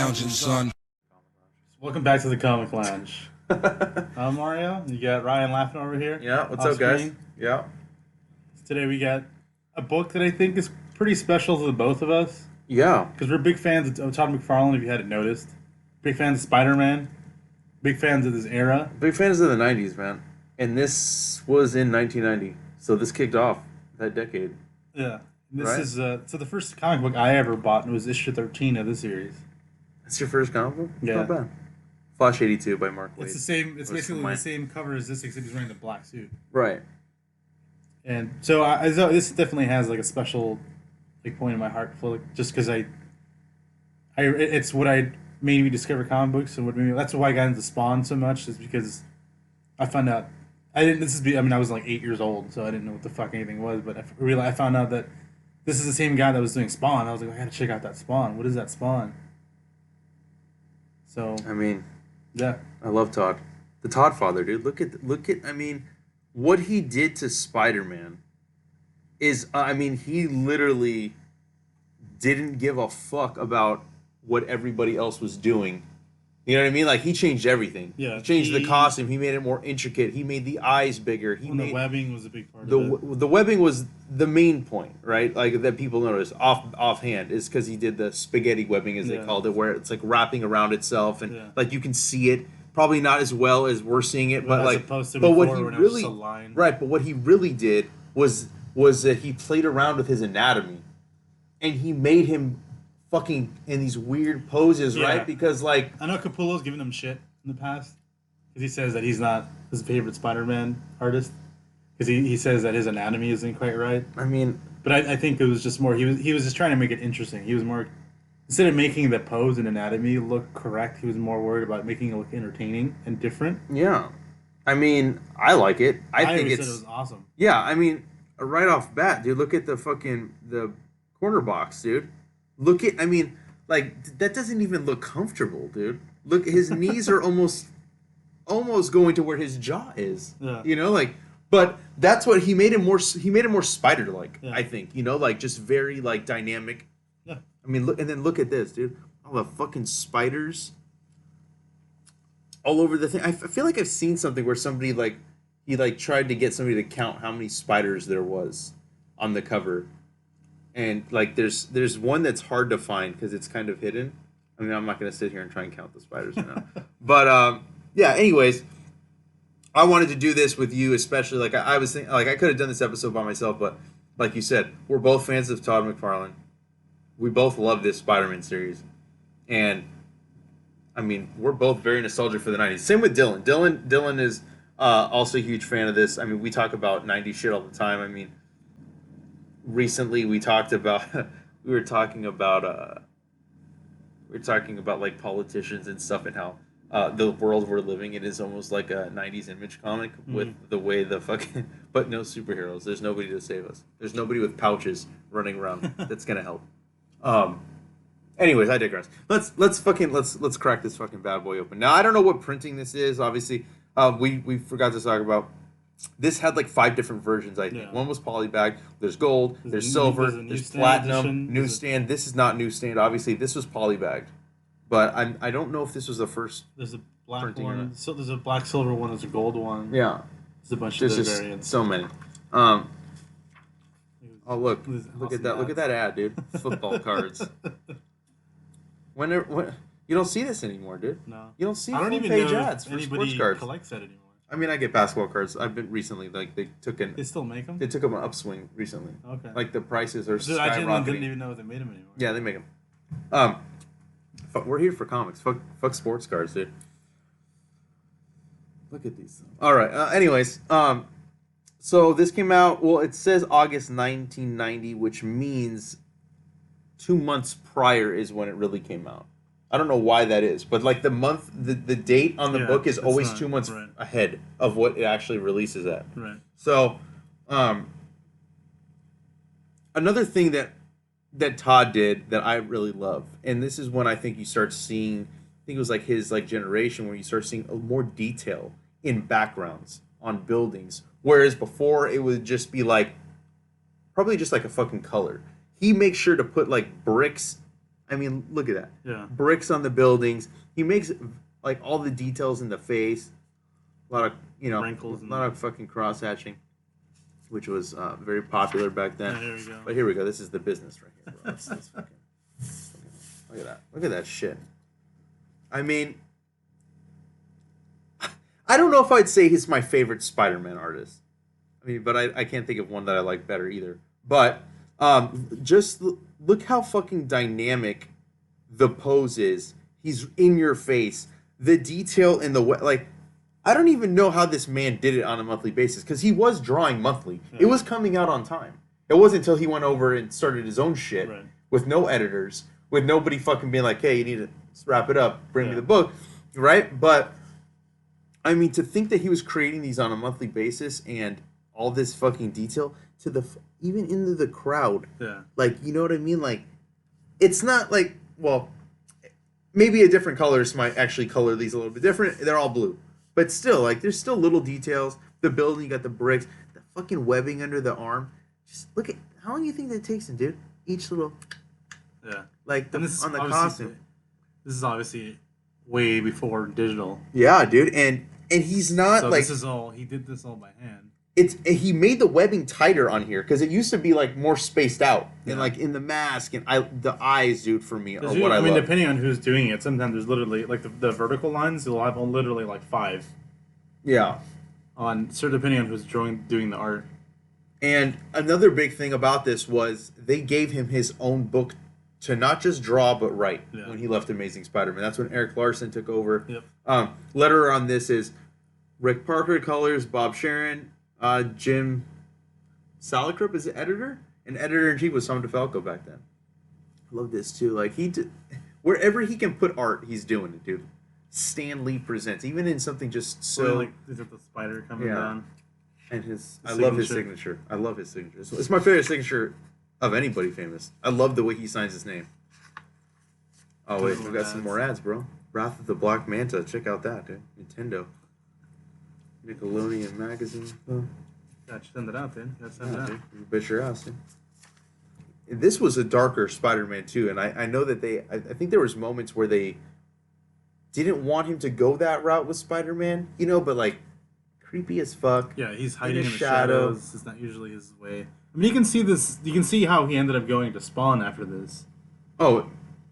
lounging, son. Welcome back to the Comic Lounge. I'm Mario. You got Ryan laughing over here. Yeah, what's off up, guys? screen. Yeah. Today we got a book that I think is pretty special to the both of us Yeah. because we're big fans of Todd McFarlane. If you hadn't noticed, big fans of Spider-Man, big fans of this era. Big fans of the 90s, man. And this was in 1990. So this kicked off that decade. Yeah, and this Right. is so the first comic book I ever bought was issue 13 of the series. That's your first comic book? Yeah. Not bad. Flash 82 by Mark Waid. It's the same. It's Was basically mine. the same cover as this, except he's wearing the black suit. Right. And so this definitely has like a special like point in my heart for like, just because it's what I made me discover comic books and what made me, that's why I got into Spawn so much is because I found out I was like 8 years old, so I didn't know what the fuck anything was, but I found out that this is the same guy that was doing Spawn. I was like, I gotta check out that Spawn. What is that Spawn? So I mean, yeah, I love Todd. The Todd father, dude. Look at I mean, what he did to Spider-Man is he literally didn't give a fuck about what everybody else was doing. You know what I mean? Like, he changed everything. Yeah, He changed the costume. He made it more intricate. He made the eyes bigger. the webbing was a big part of it. The webbing was the main point, right? Like, that people notice offhand is because he did the spaghetti webbing, as they called it, where it's like wrapping around itself, and like you can see it. Probably not as well as we're seeing it, but as like, opposed to but what before he when it was really just a line. right, but what he really did was that he played around with his anatomy, and he made him fucking in these weird poses, Yeah. right? Because like, I know Capullo's given him shit in the past because he says that he's not his favorite Spider-Man artist because he says that his anatomy isn't quite right. I mean, But I think it was just more he was just trying to make it interesting. He was more, instead of making the pose and anatomy look correct, he was more worried about making it look entertaining and different. yeah, I mean, I like it. I think always it's said it was awesome. yeah. I mean, right off bat, dude. Look at the corner box, dude. Look at, I mean, like, that doesn't even look comfortable, dude. Look, his knees are almost going to where his jaw is. Yeah. You know, like, but that's what he made him more spider-like, Yeah. I think. You know, like, just very, like, dynamic. Yeah. I mean, look, and then look at this, dude. All the fucking spiders all over the thing. I feel like I've seen something where somebody, like, he, like, tried to get somebody to count how many spiders there was on the cover. And like, there's one that's hard to find because it's kind of hidden. I mean, I'm not gonna sit here and try and count the spiders right now. But yeah. Anyways, I wanted to do this with you, especially like I was thinking, like I could have done this episode by myself, but like you said, we're both fans of Todd McFarlane. We both love this Spider-Man series, and I mean, we're both very nostalgic for the '90s. Same with Dylan. Dylan is also a huge fan of this. I mean, we talk about '90s shit all the time. I mean, recently we talked about we were talking about like politicians and stuff, and how the world we're living in is almost like a 90s image comic with the way the fucking but no superheroes. There's nobody to save us. There's nobody with pouches running around that's gonna help. Anyways, I digress. Let's crack this fucking bad boy open. Now, I don't know what printing this is. Obviously, we forgot to talk about. This had like 5 different versions, I think. Yeah. One was polybagged. There's gold. There's silver. There's newsstand platinum. edition. Newsstand. This is not newsstand. Obviously, this was polybagged. But I don't know if this was the first. There's a black Printing one. unit. So there's a black silver one. There's a gold one. Yeah. There's a bunch There's of other just variants. so many. Oh, look at that! Look at that ad, dude. Football cards. When you don't see this anymore, dude. No. You don't see I don't full even page know ads if for sports anybody cards. collects that anymore. I mean, I get basketball cards. I've been recently, like, they took They still make them? an upswing recently. Okay. Like, the prices are Dude, I genuinely didn't skyrocketing. even know they made them anymore. Yeah, they make them. We're here for comics. Fuck sports cards, dude. Look at these. All right. Anyways, so this came out. Well, it says August 1990, which means 2 months prior is when it really came out. I don't know why that is, but like the date on the book is it's always not, 2 months right. ahead of what it actually releases at. Right. So, another thing that Todd did that I really love, and this is when I think you start seeing, I think it was like his like generation where you start seeing more detail in backgrounds on buildings, whereas before it would just be like probably just like a fucking color. He makes sure to put like bricks I mean, look at that. Yeah. Bricks on the buildings. He makes like all the details in the face. A lot of wrinkles, a lot of fucking cross hatching, which was very popular back then. Yeah, here we go. But here we go. This is the business right here, bro. Let's fucking, look at that. Look at that shit. I mean, I don't know if I'd say he's my favorite Spider-Man artist. I mean, but I can't think of one that I like better either. But just look how fucking dynamic the pose is. He's in your face. The detail in the way, like, I don't even know how this man did it on a monthly basis because he was drawing monthly. Yeah. It was coming out on time. It wasn't until he went over and started his own shit with no editors, with nobody fucking being like, hey, you need to wrap it up, bring me the book, right? But, I mean, to think that he was creating these on a monthly basis and all this fucking detail to the, even into the crowd. Yeah. Like, you know what I mean? Like, it's not like, well, maybe a different colorist might actually color these a little bit different. They're all blue. But still, like, there's still little details. The building, you got the bricks, the fucking webbing under the arm. Just look at, how long do you think that takes him, dude? Each little, like, on the costume. This is obviously way before digital. Yeah, dude, and he's not, so like... he did this all by hand. He made the webbing tighter on here, because it used to be, like, more spaced out. And, like, in the mask, and the eyes, dude, for me, are what I love. Depending on who's doing it, sometimes there's literally, like, the vertical lines, you'll have literally, like, 5. Yeah. Depending on who's doing the art. And another big thing about this was they gave him his own book to not just draw, but write when he left Amazing Spider-Man. That's when Eric Larson took over. Yep. Letterer on this is Rick Parker, colors, Bob Sharon, Jim Salicrup is the editor, and editor-in-chief was Tom DeFalco back then. I love this too. Like, he did, wherever he can put art, he's doing it, dude. Stan Lee presents, even in something just so... like, is it the spider coming down? And I love his signature. I love his signature. It's my favorite signature of anybody famous. I love the way he signs his name. Oh, wait, we got some more ads, bro. Wrath of the Black Manta. Check out that, dude. Nintendo. Nickelodeon magazine. Oh. Yeah, send it out, dude. Send it out. Dude. You bet your ass, dude. This was a darker Spider-Man, too, and I know that I think there was moments where they didn't want him to go that route with Spider-Man, but, like, creepy as fuck. Yeah, he's hiding in the shadows. It's not usually his way. I mean, you can see this. You can see how he ended up going to Spawn after this. Oh,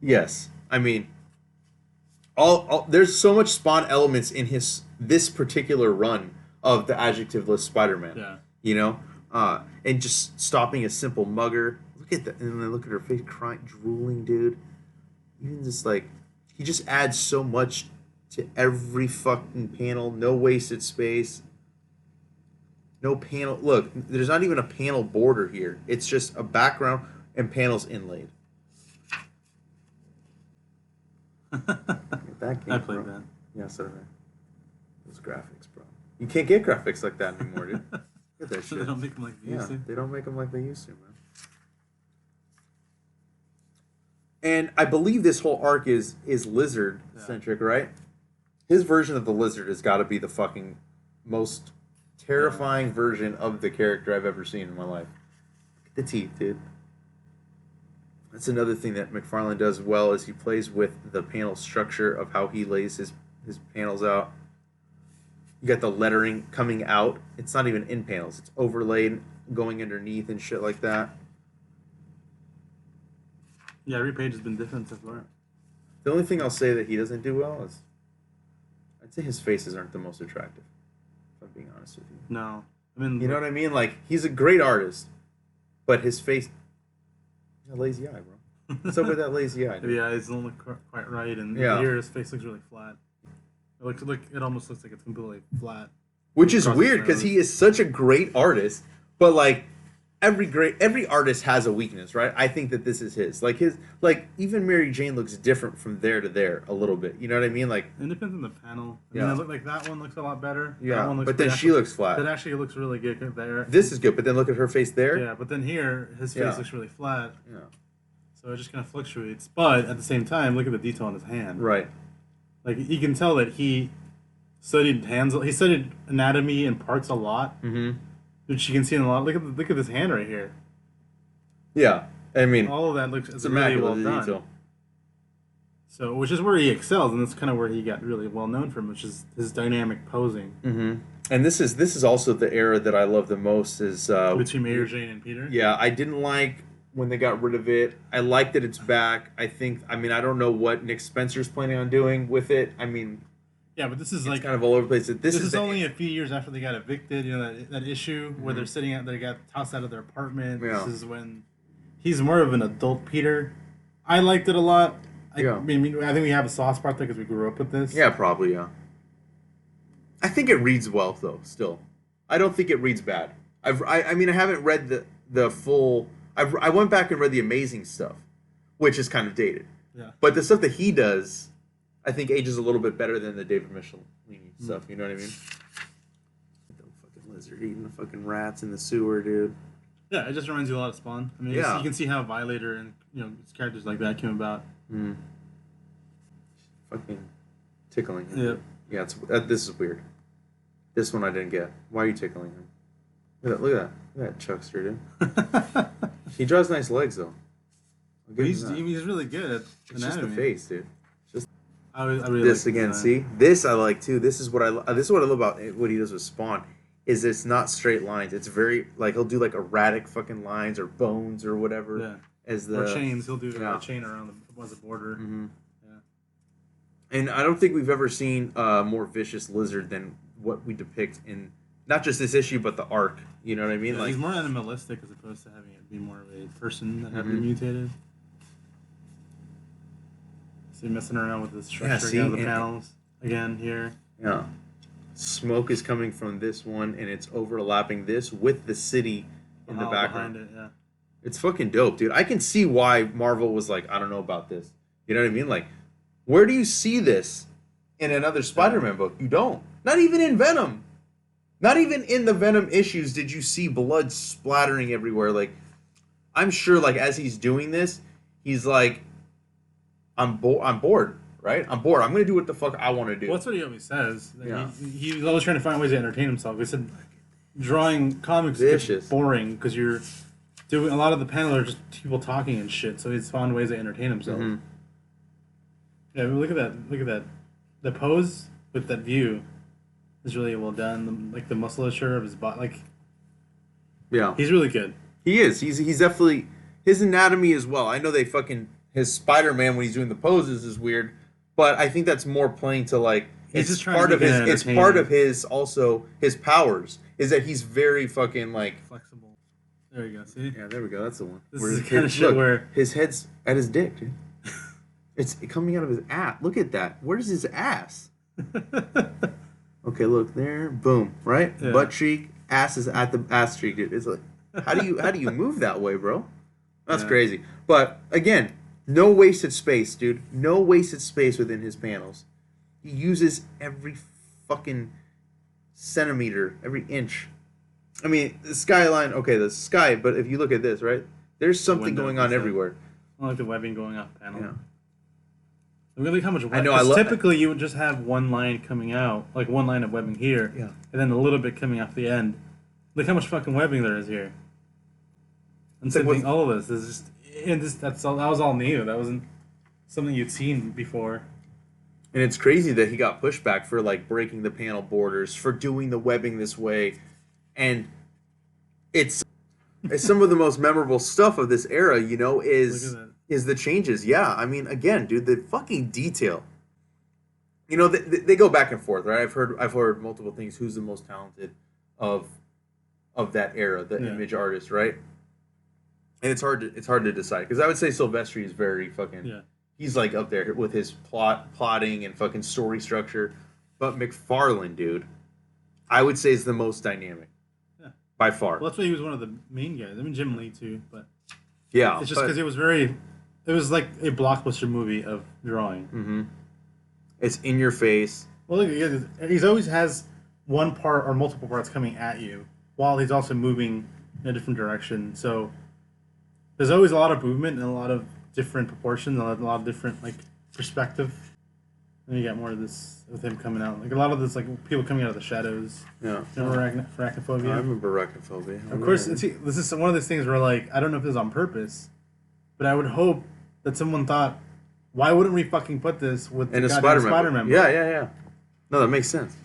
yes. I mean, all there's so much Spawn elements in this particular run of the adjectiveless Spider-Man. Yeah. And just stopping a simple mugger. Look at that, and then look at her face, crying, drooling, dude. Even just like, he just adds so much to every fucking panel. No wasted space. No panel. Look, there's not even a panel border here. It's just a background and panels inlaid. I played that. Yeah, so did I. Those graphics, bro. You can't get graphics like that anymore, dude. Look at that shit. They don't make them like they used to. They don't make them like they used to, man. And I believe this whole arc is Lizard-centric, right? His version of the Lizard has got to be the fucking most terrifying version of the character I've ever seen in my life. Look at the teeth, dude. That's another thing that McFarlane does well, is he plays with the panel structure of how he lays his panels out. You got the lettering coming out. It's not even in panels. It's overlaid, going underneath and shit like that. Yeah, every page has been different so far. The only thing I'll say that he doesn't do well is, I'd say his faces aren't the most attractive, if I'm being honest with you. No. I mean, you know what I mean? Like, he's a great artist, but his face, a lazy eye, bro. What's up with that lazy eye? Dude? The eyes don't look quite right, and here his face looks really flat. It almost looks like it's completely flat. Which is weird, because he is such a great artist, but, like, every artist has a weakness, right? I think that this is his. Even Mary Jane looks different from there to there a little bit. You know what I mean? Like, it depends on the panel. I mean, look like that one looks a lot better. Yeah, that one looks but then she looks flat. That actually looks really good there. This is good, but then look at her face there. Yeah, but then here, his face looks really flat. Yeah. So it just kind of fluctuates. But at the same time, look at the detail on his hand. Right. Like, you can tell that he studied hands. He studied anatomy and parts a lot. Mm-hmm. Which you can see in a lot. Look at this hand right here. Yeah, I mean, all of that looks really well done. Detail. So, which is where he excels, and that's kind of where he got really well known from, which is his dynamic posing. Mm-hmm. And this is also the era that I love the most is Between Mary Jane and Peter. yeah, I didn't like when they got rid of it. I like that it's back. I mean, I don't know what Nick Spencer's planning on doing with it. I mean, yeah, but this is it's like kind of all over the place. this is only a few years after they got evicted. You know that issue where they're sitting out, they got tossed out of their apartment. Yeah. This is when he's more of an adult Peter. I liked it a lot. I think we have a soft spot there because we grew up with this. Yeah, probably, yeah. I think it reads well, though, still. I don't think it reads bad. I mean, I haven't read the full... I went back and read the Amazing stuff, which is kind of dated. Yeah. But the stuff that he does, I think ages a little bit better than the David Michelini stuff, you know what I mean? The fucking lizard eating the fucking rats in the sewer, dude. Yeah, it just reminds you a lot of Spawn. I mean, you can see how Violator and characters like that came about. Mm. Fucking tickling him. Yeah. Yeah, this is weird. This one I didn't get. Why are you tickling him? Look at that Chuckster, dude. He draws nice legs, though. He's really good at It's anatomy. just the face, dude. I really This like again, design. see? This I like, too. This is what I love about what he does with Spawn. Is it's not straight lines. It's very, like, he'll do, like, erratic fucking lines or bones or whatever. Yeah. As the Or chains. He'll do a chain around the border. Mm-hmm. Yeah. And I don't think we've ever seen a more vicious lizard than what we depict in not just this issue, but the arc. You know what I mean? Yeah, like he's more animalistic as opposed to having it be more of a person that had been mutated. So messing around with the structure of the panels again here. Yeah. Smoke is coming from this one, and it's overlapping this with the city in the background. Behind it, yeah. It's fucking dope, dude. I can see why Marvel was like, I don't know about this. You know what I mean? Like, where do you see this in another Spider-Man book? You don't. Not even in Venom. Not even in the Venom issues did you see blood splattering everywhere. Like, I'm sure, like, as he's doing this, he's like, I'm bored, right? I'm bored. I'm going to do what the fuck I want to do. Well, that's what he always says. Yeah. He's always trying to find ways to entertain himself. He said drawing comics Vicious. is boring because you're doing a lot of the panels are just people talking and shit. So he's found ways to entertain himself. Mm-hmm. Yeah, I mean, look at that. Look at that. The pose with that view is really well done. Like the musculature of his body. Like, Yeah. he's really good. He is. He's definitely... His anatomy as well. I know they fucking... His Spider-Man when he's doing the poses is weird, but I think that's more playing to like He's it's just trying part to of make his it it's part of his also his powers is that he's very fucking like Flexible. There you go. See? yeah, there we go. That's the one. This Where is his the kind of shit where his head's at his dick, dude. It's coming out of his ass. Look at that. Where's his ass? Okay, look there. Boom. Right? Yeah. Butt cheek. Ass is at the ass cheek, dude. It's like how do you move that way, bro? That's crazy. But again, no wasted space, dude. No wasted space within his panels. He uses every fucking centimeter, every inch. I mean, the skyline, okay, the sky, but if you look at this, right? There's something going on everywhere. I like the webbing going off the panel. Yeah. Look at how much webbing. I know, I love- Typically, you would just have one line coming out, like one line of webbing here, Yeah. and then a little bit coming off the end. Look how much fucking webbing there is here. And It's like something, all of this is just, and this, that was all new. That wasn't something you'd seen before. And it's crazy that he got pushback for like breaking the panel borders, for doing the webbing this way. And it's some of the most memorable stuff of this era, you know, is the changes. Yeah, I mean, again, dude, the fucking detail. You know, they go back and forth, right? I've heard multiple things. Who's the most talented of that era, the image artist, right? And it's hard to decide because I would say Silvestri is very fucking. He's like up there with his plotting and fucking story structure, but McFarlane, dude, I would say is the most dynamic. By far. Well, that's why he was one of the main guys. I mean, Jim Lee too, but yeah, it's just because it was like a blockbuster movie of drawing. Mm-hmm. It's in your face. Well, look, he's always has one part or multiple parts coming at you while he's also moving in a different direction. So there's always a lot of movement and a lot of different proportions, and a lot of different like perspective. And you got more of this with him coming out, like a lot of this, like people coming out of the shadows. Yeah. Remember Arachnophobia? I remember Arachnophobia. Of course, this is one of those things where like I don't know if this is on purpose, but I would hope that someone thought, why wouldn't we fucking put this with And the a goddamn Spider-Man. Yeah. No, that makes sense.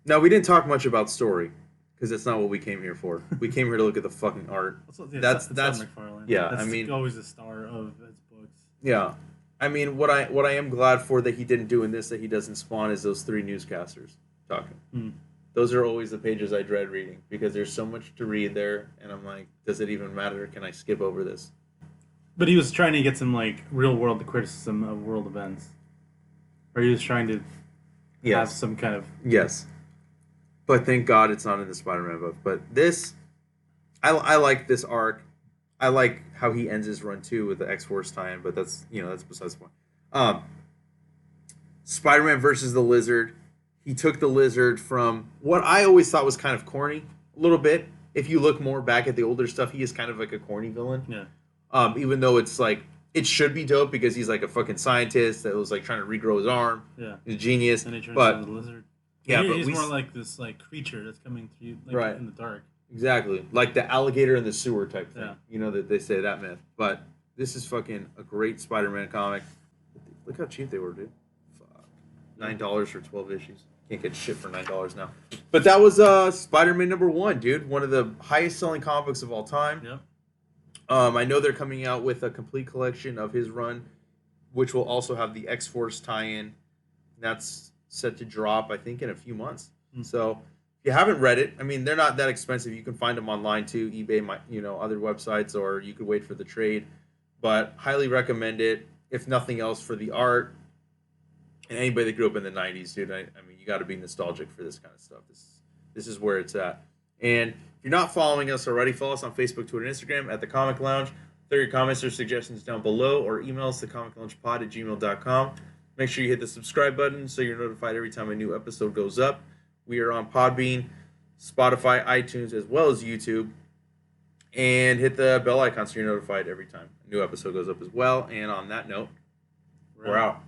Now, we didn't talk much about story, because that's not what we came here for. We came here to look at the fucking art. That's Todd McFarlane. Yeah, that's I mean, always the star of his books. Yeah. I mean, what I am glad for that he didn't do in this, that he doesn't spawn, is those 3 newscasters talking. Those are always the pages I dread reading, because there's so much to read there, and I'm like, does it even matter? Can I skip over this? But he was trying to get some like real world criticism of world events, or he was trying to have some kind of But thank God it's not in the Spider-Man book. But this, I like this arc. I like how he ends his run too with the X-Force tie-in, but that's besides the point. Spider-Man versus the Lizard. He took the Lizard from what I always thought was kind of corny, a little bit. If you look more back at the older stuff, he is kind of like a corny villain. Yeah. Even though it's like, it should be dope because he's like a fucking scientist that was like trying to regrow his arm. Yeah. He's a genius. And he turns but into the Lizard. Yeah, he's more like this like creature that's coming through like, in the dark. Exactly. Like the alligator in the sewer type thing. Yeah. You know that they say that myth. But this is fucking a great Spider-Man comic. Look how cheap they were, dude. Fuck. $9 for 12 issues. Can't get shit for $9 now. But that was Spider-Man #1, dude. One of the highest selling comic books of all time. Yep. I know they're coming out with a complete collection of his run, which will also have the X-Force tie-in. That's set to drop, I think, in a few months. So if you haven't read it, I mean, they're not that expensive. You can find them online too, eBay, other websites, or you could wait for the trade. But highly recommend it, if nothing else, for the art. And anybody that grew up in the 90s, dude, I mean, you got to be nostalgic for this kind of stuff. This is where it's at. And if you're not following us already, follow us on Facebook, Twitter, and Instagram at The Comic Lounge. Throw your comments or suggestions down below, or email us thecomicloungepod@gmail.com. Make sure you hit the subscribe button so you're notified every time a new episode goes up. We are on Podbean, Spotify, iTunes, as well as YouTube. And hit the bell icon so you're notified every time a new episode goes up as well. And on that note, we're out.